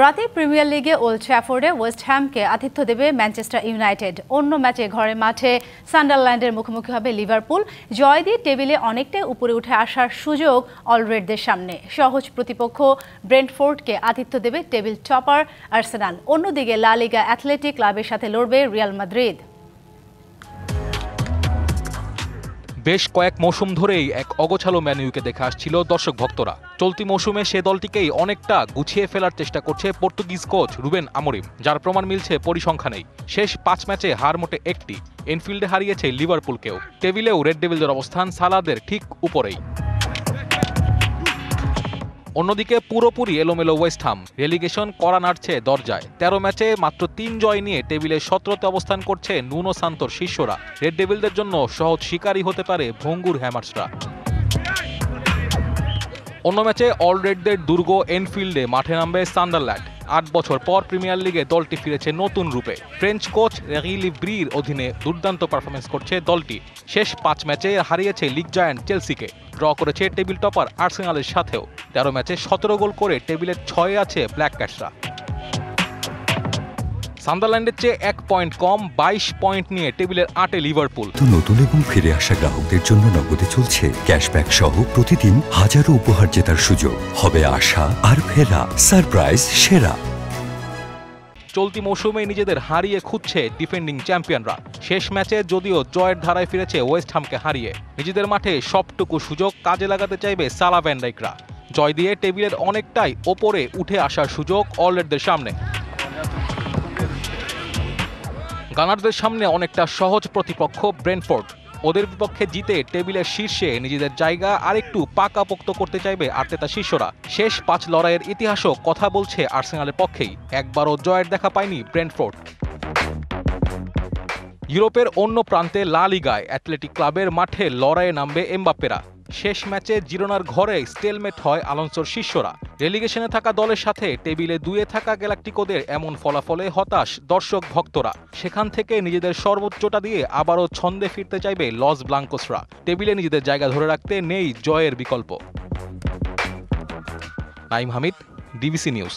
রাতে প্রিমিয়ার লিগে old ট্র্যাফোর্ডে West হ্যামকে আতিথ্য দেবে ম্যানচেস্টার ইউনাইটেড। অন্য ম্যাচে ঘরের মাঠে সান্ডারল্যান্ডের মুখোমুখি হবে লিভারপুল। জয় দিয়ে টেবিলে অনেকটাই উপরে উঠে আসার সুযোগ অলরেডদের সামনে। সহজ প্রতিপক্ষ ব্রেন্টফোর্ডকে আতিথ্য দেবে টেবিল টপার আর্সেনাল। অন্যদিকে লা লিগা অ্যাথলেটিক ক্লাবের সাথে লড়বে রিয়াল মাদ্রিদ। বেশ কয়েক মৌসুম ধরেই এক অগোছালো ম্যানইউকে দেখে আসছিল দর্শক ভক্তরা। চলতি মৌসুমে সে দলটিকেই অনেকটা গুছিয়ে ফেলার চেষ্টা করছে পর্তুগিজ কোচ রুবেন আমোরিম, যার প্রমাণ মিলছে পরিসংখ্যানেই। শেষ 5 ম্যাচে হার মোটে একটি, এনফিল্ডে হারিয়েছে লিভারপুলকেও। টেবিলেও রেড ডেভিলদের অবস্থান সালাদের ঠিক উপরেই। অন্যদিকে পুরোপুরি এলোমেলো ওয়েস্ট হাম, রেলিগেশন করা নাড়ছে দরজায়। 13 ম্যাচে মাত্র 3 জয় নিয়ে টেবিলে 17তে অবস্থান করছে নুনো সান্তোর শিষ্যরা। রেড ডেভিলদের জন্য সহজ শিকারই হতে পারে ভঙ্গুর হ্যামার্সরা। অন্য ম্যাচে অলরেডদের দুর্গ এনফিল্ডে মাঠে নামবে সান্ডারল্যান্ড। 8 বছর পর প্রিমিয়ার লিগে দলটি ফিরেছে নতুন রূপে। ফ্রেঞ্চ কোচ রেগি লিব্রির অধীনে দুর্দান্ত পারফরমেন্স করছে দলটি। শেষ 5 ম্যাচে হারিয়েছে লিগ জায়ান্ট চেলসিকে, ড্র করেছে টেবিল টপার আর্সেনালের সাথেও। 13 ম্যাচে 17 গোল করে টেবিলের 6-এ আছে ব্ল্যাক ক্যাটসরা। সান্ডারল্যান্ডের চেয়ে 1 পয়েন্ট কম 22 পয়েন্ট নিয়ে টেবিলের 8-এ লিভারপুল। নতুন এবং ফিরে আসা গ্রাহকদের জন্য নগদে চলছে ক্যাশব্যাক সহ প্রতিদিন হাজারো উপহার জেতার সুযোগ। হবে আশা আর ফেরা, সারপ্রাইজ সেরা। চলতি মৌসুমে নিজেদের হারিয়ে খুঁজছে ডিফেন্ডিং চ্যাম্পিয়নরা। শেষ ম্যাচে যদিও জয়ের ধারায় ফিরেছে ওয়েস্ট হামকে হারিয়ে, নিজেদের মাঠে সবটুকু সুযোগ কাজে লাগাতে চাইবে সালা ভ্যান ডাইকরা। জয় দিয়ে টেবিলের অনেকটাই ওপরে উঠে আসার সুযোগ অলরেডদের সামনে। গানারদের সামনে অনেকটা সহজ প্রতিপক্ষ ব্রেন্টফোর্ড। ওদের বিপক্ষে জিতে টেবিলের শীর্ষে নিজেদের জায়গা আরেকটু পাকাপোক্ত করতে চাইবে আর্তেতা শিষ্যরা। শেষ 5 লড়াইয়ের ইতিহাসও কথা বলছে আর্সেনালের পক্ষেই। একবারও জয়ের দেখা পায়নি ব্রেন্টফোর্ড। ইউরোপের অন্য প্রান্তে লা লিগায় অ্যাথলেটিক ক্লাবের মাঠে লড়াইয়ে নামবে এমবাপ্পেরা। শেষ ম্যাচে জিরোনার ঘরে স্টেলমেট হয় আলোনসোর শিষ্যরা। রেলিগেশনে থাকা দলের সাথে টেবিলে 2-এ থাকা গ্যালাক্টিকোদের এমন ফলাফলে হতাশ দর্শক ভক্তরা। সেখান থেকে নিজেদের সর্বোচ্চটা দিয়ে আবারও ছন্দে ফিরতে চাইবে লস ব্লাঙ্কোসরা। টেবিলে নিজেদের জায়গা ধরে রাখতে নেই জয়ের বিকল্প। Naim Hamid, DBC news.